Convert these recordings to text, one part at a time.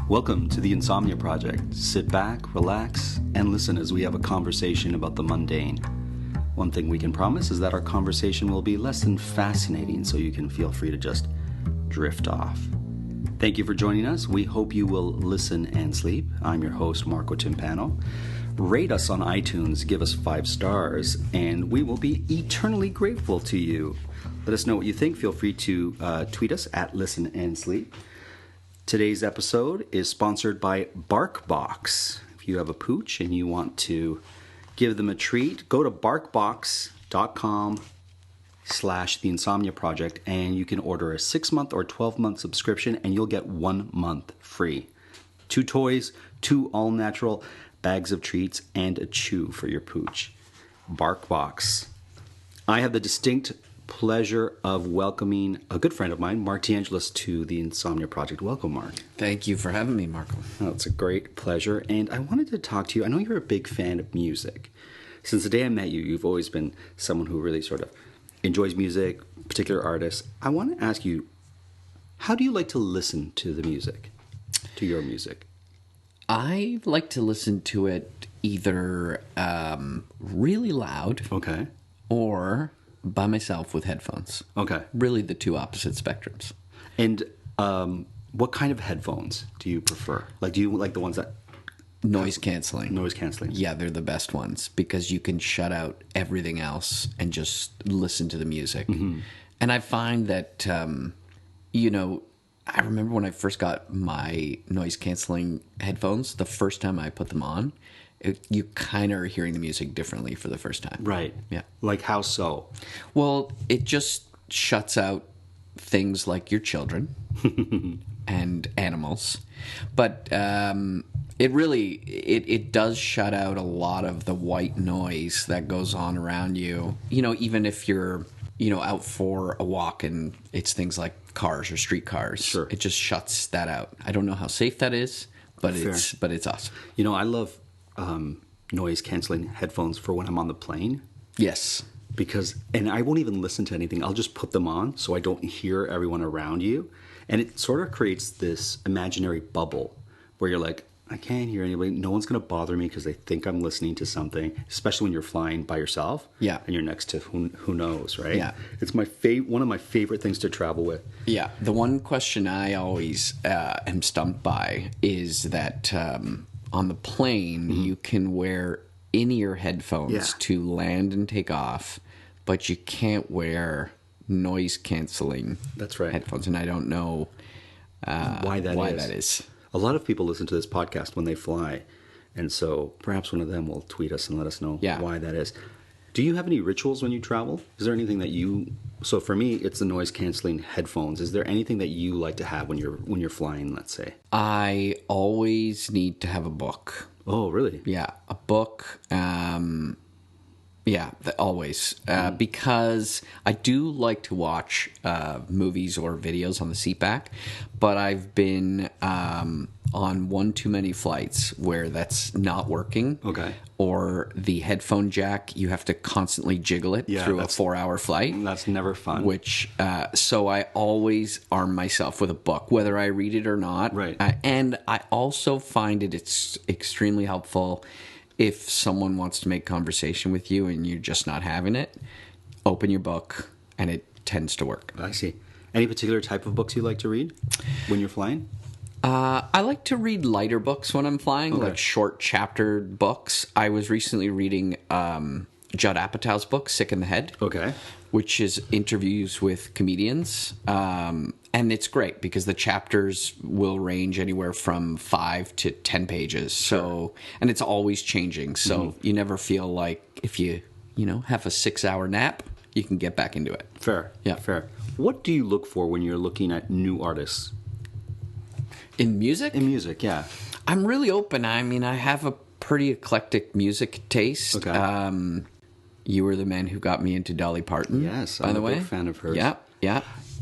Welcome to the Insomnia Project. Sit back, relax, and listen as we have a conversation about the mundane. One thing we can promise is that our conversation will be less than fascinating, so you can feel free to just drift off. Thank you for joining us. We hope you will listen and sleep. I'm your host, Marco Timpano. Rate us on iTunes, give us 5 stars, and we will be eternally grateful to you. Let us know what you think. Feel free to tweet us at Listen and Sleep. Today's episode is sponsored by BarkBox. If you have a pooch and you want to give them a treat, go to barkbox.com/The Insomnia Project and you can order a 6-month or 12-month subscription and you'll get 1 month free. 2 toys, 2 all-natural bags of treats, and a chew for your pooch. BarkBox. I have the distinct pleasure of welcoming a good friend of mine, Mark De Angelis, to the Insomnia Project. Welcome, Mark. Thank you for having me, Marco. Oh, it's a great pleasure. And I wanted to talk to you. I know you're a big fan of music. Since the day I met you, you've always been someone who really sort of enjoys music, particular artists. I want to ask you, how do you like to listen to the music, to your music? I like to listen to it either really loud, Okay. or by myself with headphones. Okay. Really the two opposite spectrums. And what kind of headphones do you prefer? Like, do you like the ones that... Noise canceling. Noise canceling. Yeah, they're the best ones because you can shut out everything else and just listen to the music. Mm-hmm. And I find that, I remember when I first got my noise canceling headphones, the first time I put them on, you kind of are hearing the music differently for the first time. Right. Yeah. Like how so? Well, it just shuts out things like your children and animals. But it does shut out a lot of the white noise that goes on around you. You know, even if you're, out for a walk and it's things like cars or streetcars. Sure. It just shuts that out. I don't know how safe that is, but Fair. it's awesome. I love noise canceling headphones for when I'm on the plane. Yes. And I won't even listen to anything. I'll just put them on so I don't hear everyone around you. And it sort of creates this imaginary bubble where you're like, I can't hear anybody. No one's going to bother me because they think I'm listening to something, especially when you're flying by yourself. Yeah. And you're next to who knows, right? Yeah. It's one of my favorite things to travel with. Yeah. The one question I always am stumped by is that on the plane, you can wear in-ear headphones to land and take off, but you can't wear noise-canceling That's right. headphones. And I don't know why that is. A lot of people listen to this podcast when they fly, and so perhaps one of them will tweet us and let us know why that is. Do you have any rituals when you travel? Is there anything that you... So for me, it's the noise-canceling headphones. Is there anything that you like to have when you're flying, let's say? I always need to have a book. Oh, really? Yeah, a book. Always. Because I do like to watch movies or videos on the seat back, but I've been on one too many flights where that's not working. Okay. Or the headphone jack, you have to constantly jiggle it through a 4-hour flight. That's never fun. So I always arm myself with a book, whether I read it or not. Right. And I also find it's extremely helpful if someone wants to make conversation with you and you're just not having it. Open your book, and it tends to work. I see. Any particular type of books you like to read when you're flying? I like to read lighter books when I'm flying, like short chapter books. I was recently reading Judd Apatow's book, Sick in the Head. Okay. Which is interviews with comedians. And it's great because the chapters will range anywhere from 5 to 10 pages. So, and it's always changing. So you never feel like if you have a 6-hour nap, you can get back into it. Fair. Yeah. Fair. What do you look for when you're looking at new artists? In music? In music, yeah. I'm really open. I mean, I have a pretty eclectic music taste. Okay. You were the man who got me into Dolly Parton. Yes, by the way. I'm a big fan of hers. Yeah.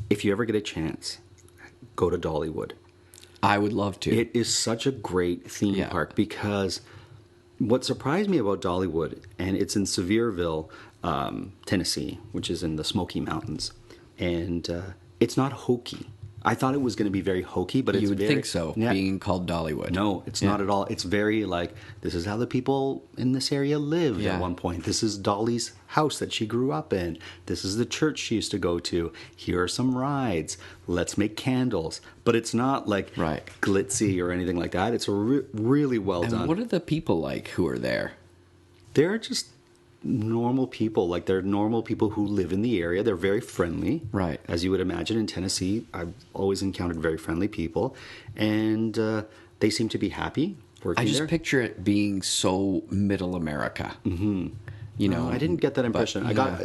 If you ever get a chance, go to Dollywood. I would love to. It is such a great theme park because what surprised me about Dollywood, and it's in Sevierville, Tennessee, which is in the Smoky Mountains, and it's not hokey. I thought it was going to be very hokey, but you would think so, yeah. being called Dollywood. No, it's not at all. It's very like, this is how the people in this area lived at one point. This is Dolly's house that she grew up in. This is the church she used to go to. Here are some rides. Let's make candles. But it's not like glitzy or anything like that. It's really well done. What are the people like who are there? They're just normal people. Like, they're normal people who live in the area. They're very friendly. Right. As you would imagine in Tennessee, I've always encountered very friendly people. And they seem to be happy working there. I just picture it being so middle America. Mm-hmm. You know, I didn't get that impression. But, I got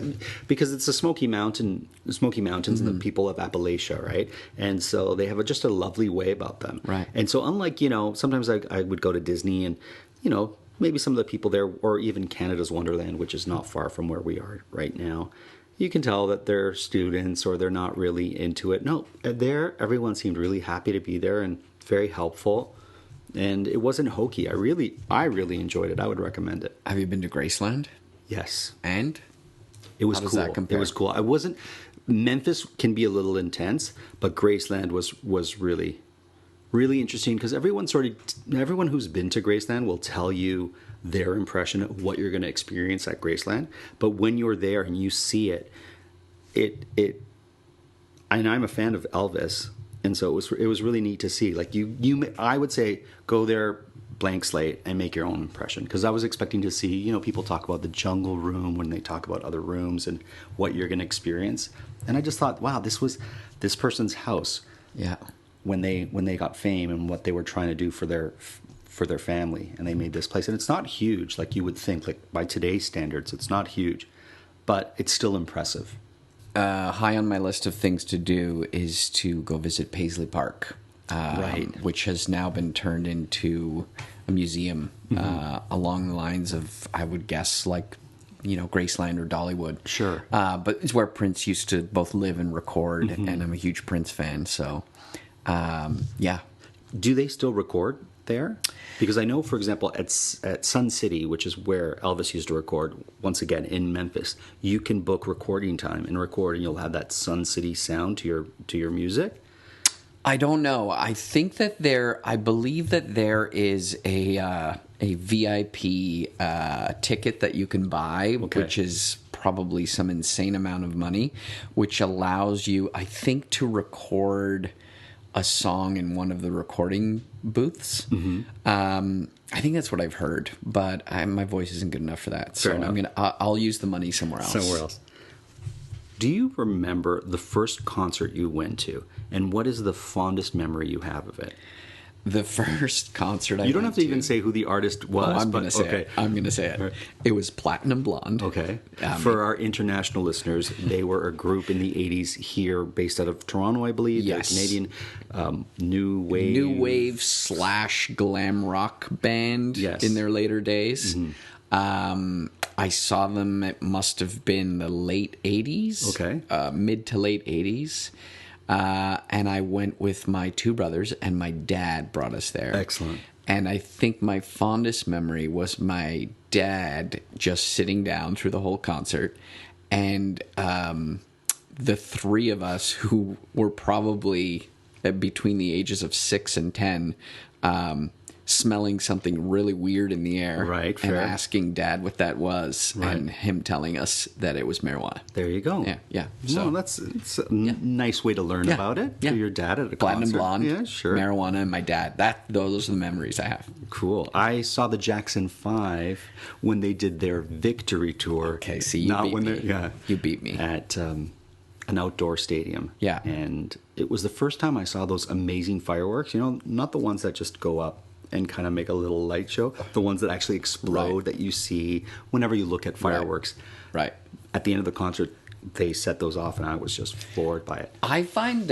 because it's the Smoky Mountains and the people of Appalachia, right? And so they have just a lovely way about them. Right. And so unlike, sometimes I would go to Disney and, maybe some of the people there, or even Canada's Wonderland, which is not far from where we are right now, you can tell that they're students or they're not really into it. No, there, everyone seemed really happy to be there and very helpful. And it wasn't hokey. I really enjoyed it. I would recommend it. Have you been to Graceland? Yes. And? It was How does cool. that compare? It was cool. Memphis can be a little intense, but Graceland was really, really interesting because everyone who's been to Graceland will tell you their impression of what you're going to experience at Graceland. But when you're there and you see it, and I'm a fan of Elvis, and so it was really neat to see. Like I would say go there blank slate and make your own impression, because I was expecting to see people talk about the jungle room when they talk about other rooms and what you're going to experience, and I just thought, wow, this was this person's house. Yeah. When they got fame and what they were trying to do for their family, and they made this place, and it's not huge like you would think, like by today's standards it's not huge, but it's still impressive. High on my list of things to do is to go visit Paisley Park, which has now been turned into a museum, along the lines of, I would guess, like Graceland or Dollywood. Sure. But it's where Prince used to both live and record, and I'm a huge Prince fan, so yeah. Do they still record there? Because I know, for example, at Sun City, which is where Elvis used to record, once again in Memphis, you can book recording time and record, and you'll have that Sun City sound to your music. I don't know. I believe that there is a VIP ticket that you can buy, which is probably some insane amount of money, which allows you, I think, to record a song in one of the recording booths. I think that's what I've heard, but my voice isn't good enough for that. So I'll use the money somewhere else. Do you remember the first concert you went to, and what is the fondest memory you have of it? The first concert You don't have to even say who the artist was. I'm going to say it. I'm going to say it. Right. It was Platinum Blonde. Okay. For our international listeners, they were a group in the 80s here, based out of Toronto, I believe. Yes. They're Canadian New Wave / glam rock band in their later days. I saw them, it must have been the late 80s. Okay. Mid to late 80s. And I went with my two brothers, and my dad brought us there. Excellent. And I think my fondest memory was my dad just sitting down through the whole concert, and the three of us, who were probably between the ages of 6 and 10, smelling something really weird in the air, and asking Dad what that was, and him telling us that it was marijuana. There you go. Yeah. So it's a nice way to learn about it. Yeah. Your dad at a Platinum concert. Blonde, marijuana, and my dad. Those are the memories I have. Cool. I saw the Jackson 5 when they did their victory tour. Okay, see, you beat me. Yeah, you beat me at an outdoor stadium. Yeah, and it was the first time I saw those amazing fireworks. Not the ones that just go up and kind of make a little light show, the ones that actually explode that you see whenever you look at fireworks. Right. At the end of the concert, they set those off, and I was just floored by it. I find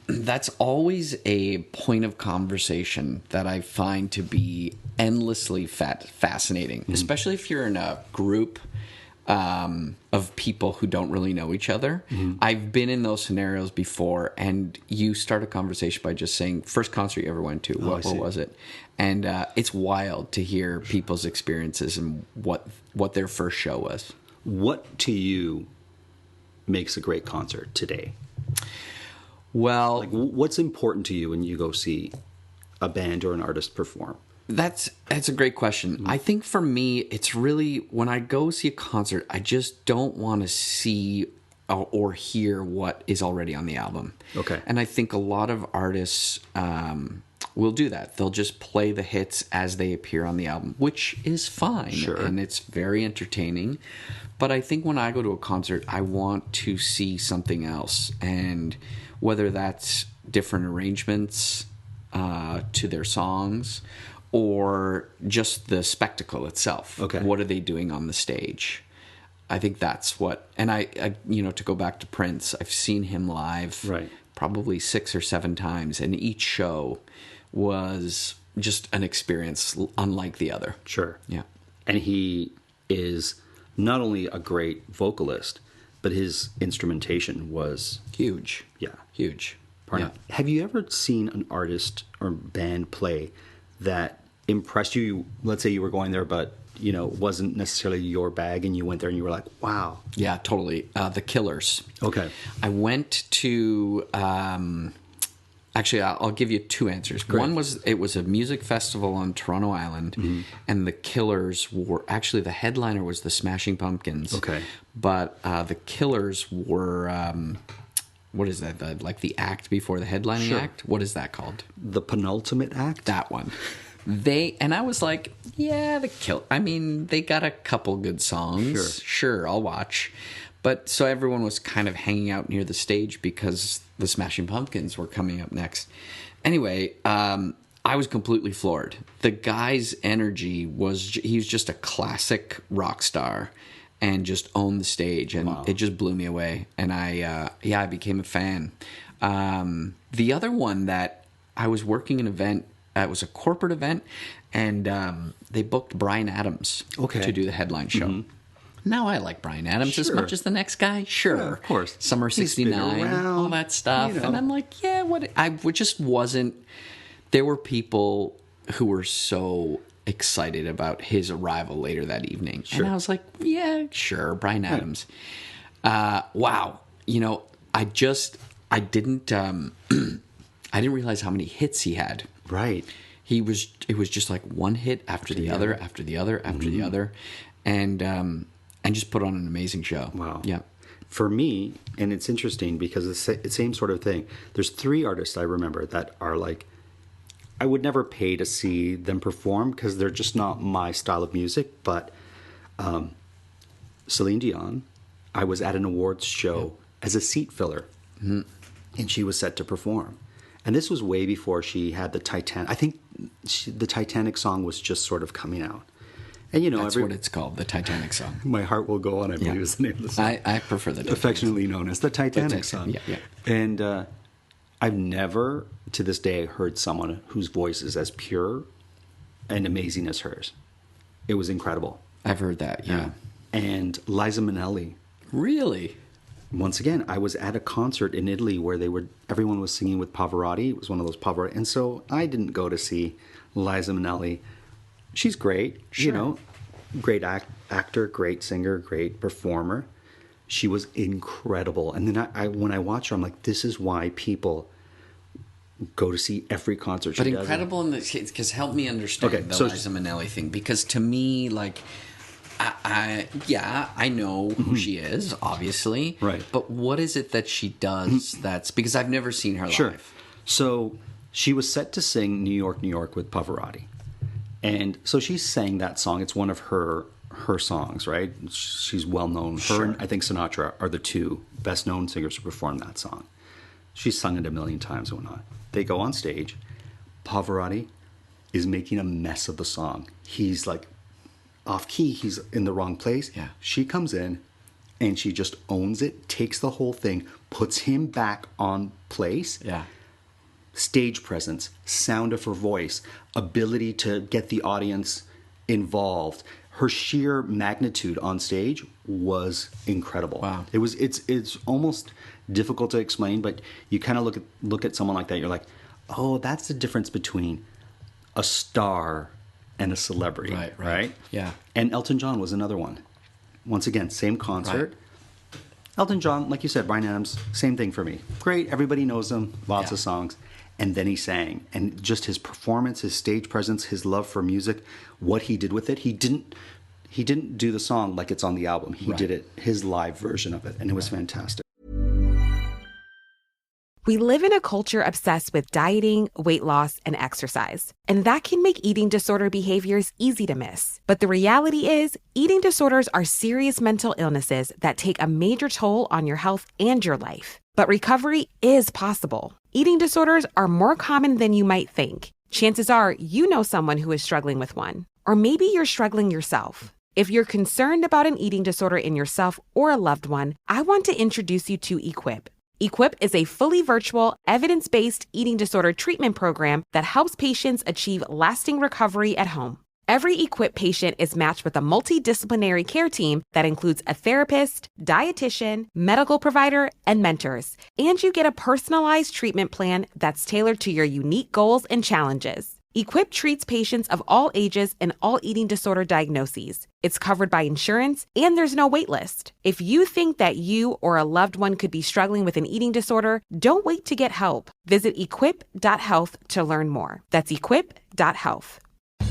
that's always a point of conversation that I find to be endlessly fascinating, especially if you're in a group of people who don't really know each other. I've been in those scenarios before, and you start a conversation by just saying, first concert you ever went to, what was it? And it's wild to hear people's experiences and what their first show was. What to you makes a great concert today? Well, Like, what's important to you when you go see a band or an artist perform? That's a great question. I think for me, it's really when I go see a concert, I just don't want to see or hear what is already on the album. Okay. And I think a lot of artists will do that. They'll just play the hits as they appear on the album, which is fine. Sure. And it's very entertaining. But I think when I go to a concert, I want to see something else. And whether that's different arrangements to their songs, or just the spectacle itself. Okay. What are they doing on the stage? I think that's what, and I to go back to Prince, I've seen him live probably 6 or 7 times, and each show was just an experience unlike the other. Sure. Yeah. And he is not only a great vocalist, but his instrumentation was huge. Yeah. Huge. Yeah. Have you ever seen an artist or band play that impressed you? Let's say you were going there, but wasn't necessarily your bag, and you went there and you were like, wow. Yeah, totally. The Killers. Okay. I went to actually I'll give you 2 answers. Great. One was it was a music festival on Toronto Island, and the Killers were actually, the headliner was the Smashing Pumpkins. Okay. But the Killers were what is that? Like the act before the headlining act? What is that called? The penultimate act? That one. And I was like, yeah, they got a couple good songs. Sure, I'll watch. But so everyone was kind of hanging out near the stage because the Smashing Pumpkins were coming up next. Anyway, I was completely floored. The guy's energy he was just a classic rock star and just owned the stage, and it just blew me away. And I became a fan. The other one that I was working an event, it was a corporate event, and they booked Bryan Adams to do the headline show. Mm-hmm. Now I like Bryan Adams as much as the next guy. Sure, yeah, of course. Summer '69, all that stuff, and I'm like, yeah, what? I just wasn't. There were people who were so excited about his arrival later that evening, and I was like, yeah, sure, Bryan Adams. Wow, I didn't realize how many hits he had. Right. It was just like one hit after the other, after the other, after the other, and just put on an amazing show. Wow. Yeah. For me, and it's interesting because it's the same sort of thing. There's 3 artists I remember that are like, I would never pay to see them perform because they're just not my style of music. But Celine Dion, I was at an awards show as a seat filler, and she was set to perform. And this was way before she had the Titanic. I think the Titanic song was just sort of coming out. And that's what it's called, the Titanic song. My Heart Will Go On, I believe is the name of the song. I prefer the Titanic affectionately known as the Titanic song. Yeah. And I've never, to this day, heard someone whose voice is as pure and amazing as hers. It was incredible. I've heard that, yeah. And Liza Minnelli. Really? Once again, I was at a concert in Italy where everyone was singing with Pavarotti. It was one of those Pavarotti. And so I didn't go to see Liza Minnelli. She's great, great actor, great singer, great performer. She was incredible. And then when I watch her, I'm like, this is why people go to see every concert she does. But incredible in this case, because help me understand the Liza Minnelli thing. Because to me, like, I know who she is, obviously. Right. But what is it that she does that's... Because I've never seen her live. So she was set to sing New York, New York with Pavarotti. And so she sang that song. It's one of her songs, right? She's well known. Her and I think Sinatra are the 2 best known singers to perform that song. She's sung it a million times and whatnot. They go on stage. Pavarotti is making a mess of the song. He's like off key. He's in the wrong place. Yeah. She comes in and she just owns it, takes the whole thing, puts him back on place. Yeah. Stage presence, sound of her voice, ability to get the audience involved. Her sheer magnitude on stage was incredible. Wow. It's almost difficult to explain, but you kind of look at someone like that, you're like, oh, that's the difference between a star and a celebrity. Right? Yeah. And Elton John was another one. Once again, same concert. Elton John, like you said, Bryan Adams, same thing for me. Great, everybody knows him, lots of songs. And then he sang. And just his performance, his stage presence, his love for music, what he did with it, he didn't do the song like it's on the album. He did it, his live version of it, and it was fantastic. We live in a culture obsessed with dieting, weight loss, and exercise. And that can make eating disorder behaviors easy to miss. But the reality is, eating disorders are serious mental illnesses that take a major toll on your health and your life. But recovery is possible. Eating disorders are more common than you might think. Chances are you know someone who is struggling with one. Or maybe you're struggling yourself. If you're concerned about an eating disorder in yourself or a loved one, I want to introduce you to Equip. Equip is a fully virtual, evidence-based eating disorder treatment program that helps patients achieve lasting recovery at home. Every Equip patient is matched with a multidisciplinary care team that includes a therapist, dietitian, medical provider, and mentors. And you get a personalized treatment plan that's tailored to your unique goals and challenges. Equip treats patients of all ages and all eating disorder diagnoses. It's covered by insurance, and there's no wait list. If you think that you or a loved one could be struggling with an eating disorder, don't wait to get help. Visit equip.health to learn more. That's equip.health.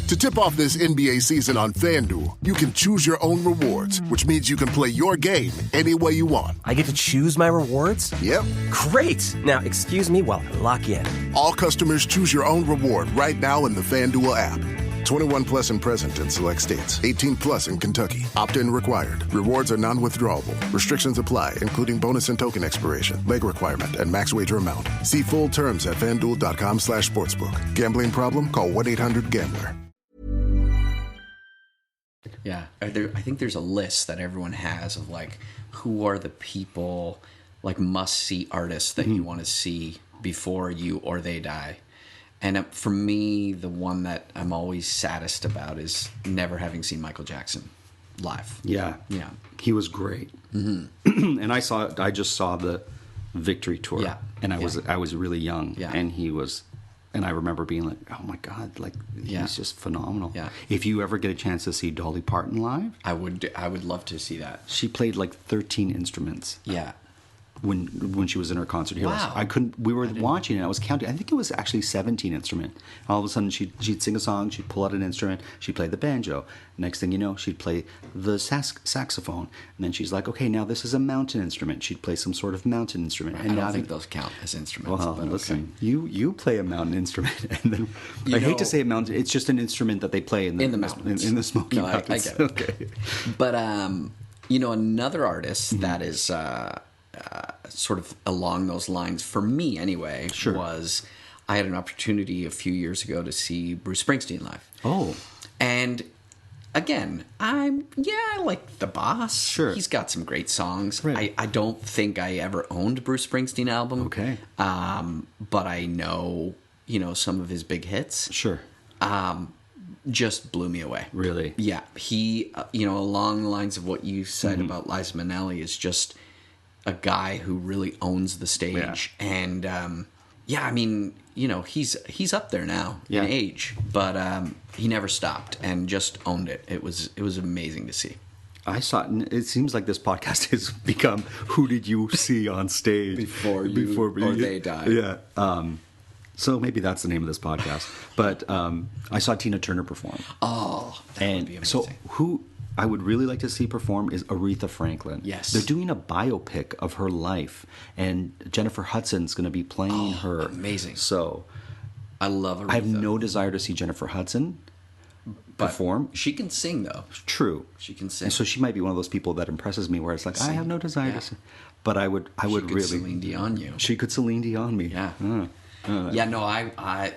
To tip off this NBA season on FanDuel, you can choose your own rewards, which means you can play your game any way you want. I get to choose my rewards? Yep. Great! Now, excuse me while I lock in. All customers choose your own reward right now in the FanDuel app. 21 plus and present in select states. 18 plus in Kentucky. Opt-in required. Rewards are non-withdrawable. Restrictions apply, including bonus and token expiration, leg requirement, and max wager amount. See full terms at FanDuel.com/sportsbook. Gambling problem? Call 1-800-GAMBLER. Yeah, I think there's a list that everyone has of like who are the people, like must-see artists that you want to see before you or they die. And for me, the one that I'm always saddest about is never having seen Michael Jackson live. Yeah, he was great. Mm-hmm. And I just saw the Victory tour. Yeah, and I was really young. Yeah, and he was. And I remember being like, oh my God, like he's just phenomenal. Yeah. If you ever get a chance to see Dolly Parton live, I would love to see that. She played like 13 instruments. Yeah. When she was in her concert heroes. Wow. We were watching it, I was counting. I think it was actually 17 instrument. All of a sudden she'd sing a song, she'd pull out an instrument, she'd play the banjo. Next thing you know, she'd play the saxophone. And then she's like, okay, now this is a mountain instrument. She'd play some sort of mountain instrument. And I don't think those count as instruments. Well, listen, okay. you play a mountain instrument, and then I hate to say a mountain. It's just an instrument that they play in the mountains. In the Smoky Mountains. I get it. Okay. But another artist that is sort of along those lines, for me anyway, was I had an opportunity a few years ago to see Bruce Springsteen live. Oh. And again, I like The Boss. Sure. He's got some great songs. Right. I don't think I ever owned a Bruce Springsteen album. Okay. But I know, some of his big hits. Sure. Just blew me away. Really? Yeah. He, along the lines of what you said about Liza Minnelli, is just a guy who really owns the stage. Yeah. And, he's up there now in age, but he never stopped and just owned it. It was amazing to see. I saw it. It seems like this podcast has become who did you see on stage before they died. Yeah. So maybe that's the name of this podcast. But I saw Tina Turner perform. Oh, that would be amazing. So who I would really like to see perform is Aretha Franklin. Yes. They're doing a biopic of her life, and Jennifer Hudson's going to be playing her. Amazing. So I love Aretha. I have no desire to see Jennifer Hudson perform. She can sing, though. True. She can sing. And so she might be one of those people that impresses me where it's like, I have no desire to sing. But I would really... Celine Dion you. She could Celine Dion me. Yeah.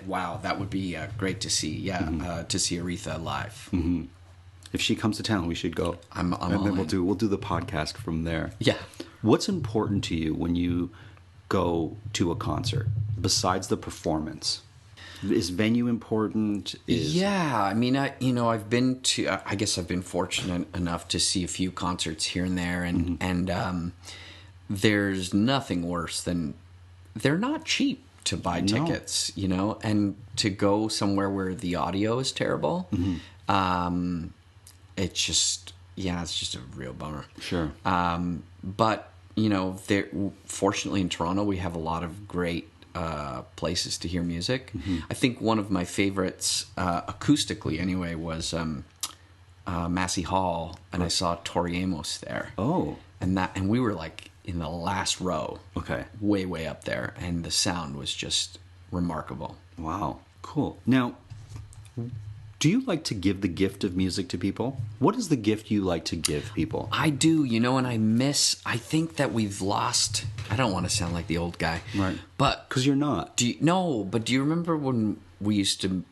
Wow, that would be great to see. Yeah, to see Aretha live. Mm-hmm. If she comes to town, we should go. I'm and then we'll do the podcast from there. Yeah. What's important to you when you go to a concert besides the performance? Is venue important? Yeah, I mean, I've been to. I guess I've been fortunate enough to see a few concerts here and there, and there's nothing worse than they're not cheap to buy tickets, and to go somewhere where the audio is terrible. Mm-hmm. It's just a real bummer. Sure. But, there. Fortunately, in Toronto, we have a lot of great places to hear music. I think one of my favorites, acoustically anyway, was Massey Hall, and I saw Tori Amos there. Oh, and we were like in the last row. Okay, way up there, and the sound was just remarkable. Wow, cool. Now, do you like to give the gift of music to people? What is the gift you like to give people? I do, and I think that we've lost, I don't want to sound like the old guy. Right. But. Because you're not. Do you remember when we used to,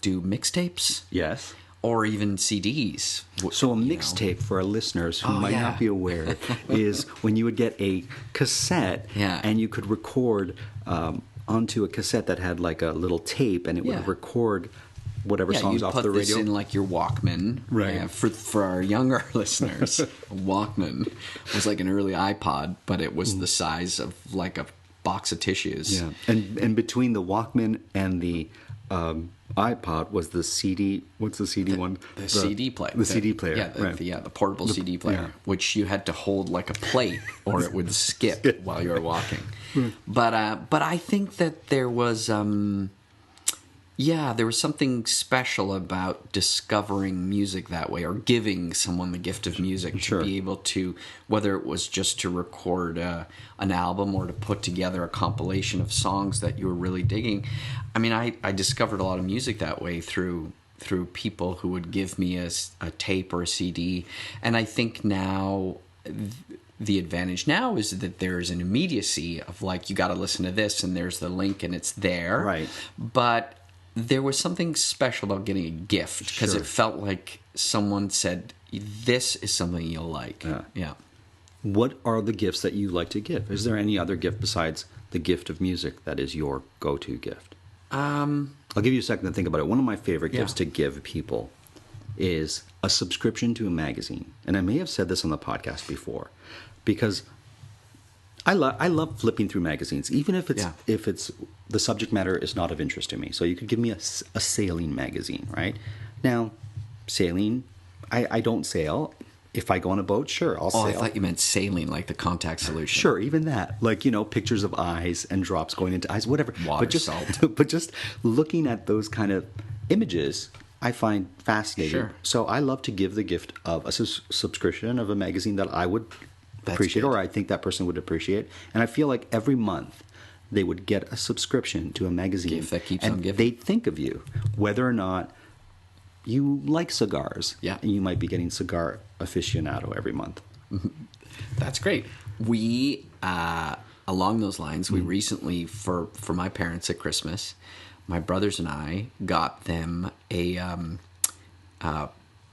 do mixtapes? Yes. Or even CDs. So a mixtape, for our listeners who might not be aware, is when you would get a cassette and you could record onto a cassette that had like a little tape, and it would record whatever songs off the radio. You'd put this in like your Walkman. Right. For our younger listeners, a Walkman was like an early iPod, but it was the size of like a box of tissues. Yeah. And between the Walkman and the iPod was the CD. What's the CD one? The CD player. The CD player. Yeah, the portable CD player, which you had to hold like a plate, or it would skip while you were walking. But I think that there was something special about discovering music that way, or giving someone the gift of music to be able to, whether it was just to record an album or to put together a compilation of songs that you were really digging. I mean, I discovered a lot of music that way through people who would give me a tape or a CD. And I think now the advantage now is that there's an immediacy of like, you got to listen to this and there's the link and it's there. Right. But there was something special about getting a gift, because it felt like someone said, this is something you'll like. Yeah. What are the gifts that you like to give? Is there any other gift besides the gift of music that is your go-to gift? I'll give you a second to think about it. One of my favorite gifts to give people is a subscription to a magazine. And I may have said this on the podcast before, because I love flipping through magazines, even if it's the subject matter is not of interest to me. So you could give me a sailing magazine, right? Now, sailing, I don't sail. If I go on a boat, sure, I'll sail. I thought you meant saline, like the contact solution. Sure, even that. Like, pictures of eyes and drops going into eyes, whatever. Salt. But just looking at those kind of images, I find fascinating. Sure. So I love to give the gift of a subscription of a magazine that I would appreciate, or I think that person would appreciate. And I feel like every month they would get a subscription to a magazine. Gift that keeps on giving. They'd think of you, whether or not you like cigars. Yeah. And you might be getting Cigar Aficionado every month. That's great. We, along those lines, we recently, for my parents at Christmas, my brothers and I got them a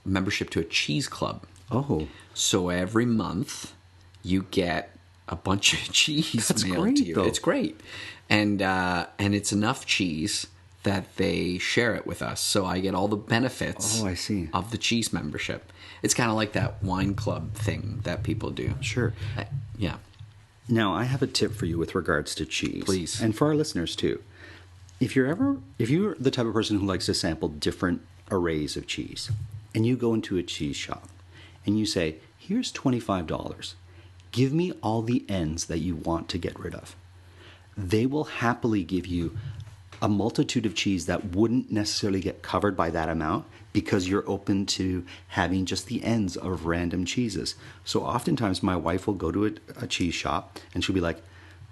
membership to a cheese club. Oh. So every month you get a bunch of cheese mailed to you. Though. It's great. And it's enough cheese that they share it with us. So I get all the benefits of the cheese membership. It's kind of like that wine club thing that people do. Sure. Yeah. Now, I have a tip for you with regards to cheese. Please. And for our listeners, too. If you're the type of person who likes to sample different arrays of cheese, and you go into a cheese shop, and you say, here's $25. Give me all the ends that you want to get rid of. They will happily give you a multitude of cheese that wouldn't necessarily get covered by that amount, because you're open to having just the ends of random cheeses. So oftentimes my wife will go to a cheese shop and she'll be like,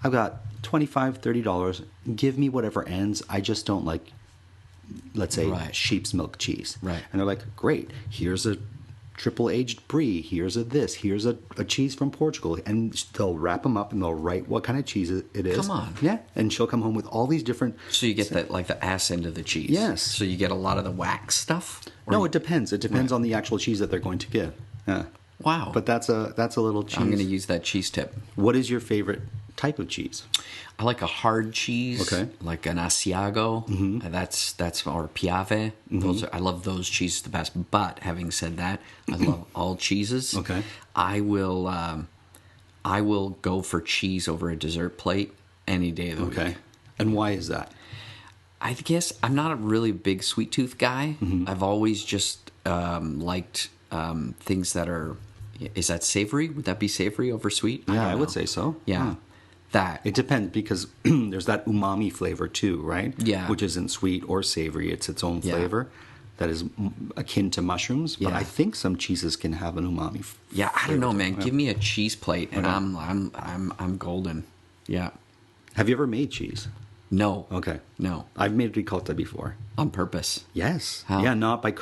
I've got $25, $30. Give me whatever ends. I just don't like, let's say, sheep's milk cheese. Right. And they're like, great, here's a triple aged brie, here's a this, here's a cheese from Portugal, and they'll wrap them up and they'll write what kind of cheese it is. Come on. Yeah, and she'll come home with all these different. So you get that, like the ass end of the cheese. Yes. So you get a lot of the wax stuff. No, it depends. It depends on the actual cheese that they're going to give. Yeah. Wow. But that's a little cheese. I'm going to use that cheese tip. What is your favorite type of cheese? I like a hard cheese, like an Asiago. Mm-hmm. That's or Piave. Mm-hmm. I love those cheeses the best. But having said that, I love all cheeses. Okay. I will go for cheese over a dessert plate any day of the week. Okay. And why is that? I guess I'm not a really big sweet tooth guy. Mm-hmm. I've always just liked things that are, Is that savory? Would that be savory over sweet? Yeah, I would say so. Yeah. That. It depends because there's that umami flavor too, right? Yeah. Which isn't sweet or savory. It's its own flavor that is akin to mushrooms. But I think some cheeses can have an umami flavor. Yeah, I don't know, man. Give me a cheese plate and I'm golden. Yeah. Have you ever made cheese? No. Okay. No. I've made ricotta before. On purpose? Yes. How? Yeah, not by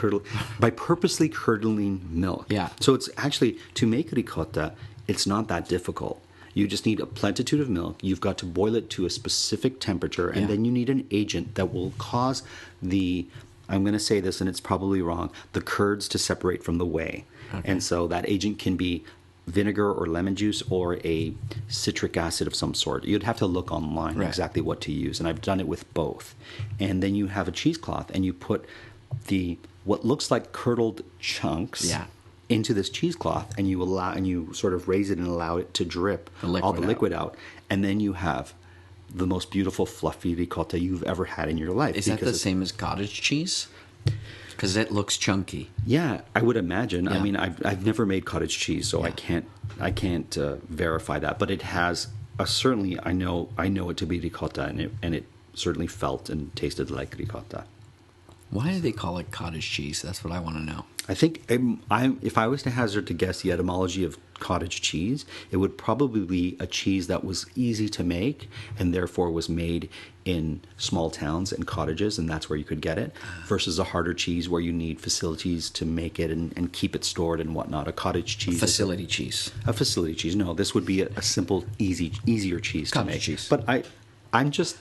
by purposely curdling milk. Yeah. So it's actually, to make ricotta, it's not that difficult. You just need a plenitude of milk. You've got to boil it to a specific temperature, and then you need an agent that will cause I'm going to say this, and it's probably wrong, the curds to separate from the whey. Okay. And so that agent can be vinegar or lemon juice or a citric acid of some sort. You'd have to look online exactly what to use, and I've done it with both. And then you have a cheesecloth, and you put what looks like curdled chunks into this cheesecloth, and you sort of raise it and allow it to drip all the liquid out. And then you have the most beautiful fluffy ricotta you've ever had in your life. Is that the same as cottage cheese? Because it looks chunky. Yeah, I would imagine. Yeah. I mean, I've never made cottage cheese, so I can't verify that. But it has certainly. I know it to be ricotta, and it certainly felt and tasted like ricotta. Why do they call it cottage cheese? That's what I want to know. I think if I was to hazard to guess the etymology of cottage cheese, it would probably be a cheese that was easy to make and therefore was made in small towns and cottages, and that's where you could get it, versus a harder cheese where you need facilities to make it and keep it stored and whatnot. A cottage cheese. A facility cheese. No, this would be a simple, easier cheese to make. Cottage cheese. But I'm just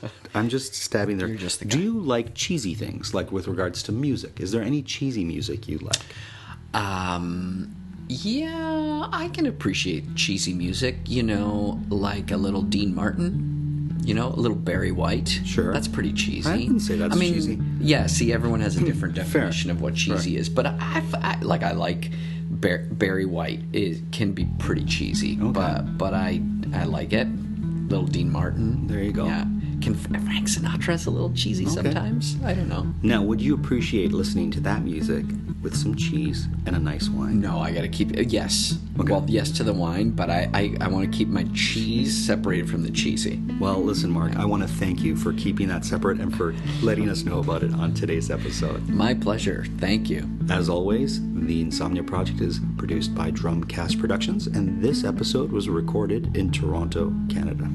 stabbing there. You're just the guy. Do you like cheesy things, like with regards to music? Is there any cheesy music you like? Yeah, I can appreciate cheesy music. Like a little Dean Martin. A little Barry White. Sure. That's pretty cheesy. I wouldn't say that's cheesy. Yeah, see, everyone has a different definition of what cheesy is. But I like Barry White. It can be pretty cheesy. Okay. But I like it. Little Dean Martin. There you go. Yeah. Frank Sinatra's a little cheesy sometimes. I don't know. Now, would you appreciate listening to that music with some cheese and a nice wine? No, I got to keep it. Yes. Okay. Well, yes to the wine, but I want to keep my cheese separated from the cheesy. Well, listen, Mark, I want to thank you for keeping that separate and for letting us know about it on today's episode. My pleasure. Thank you. As always, the Insomnia Project is produced by Drumcast Productions, and this episode was recorded in Toronto, Canada.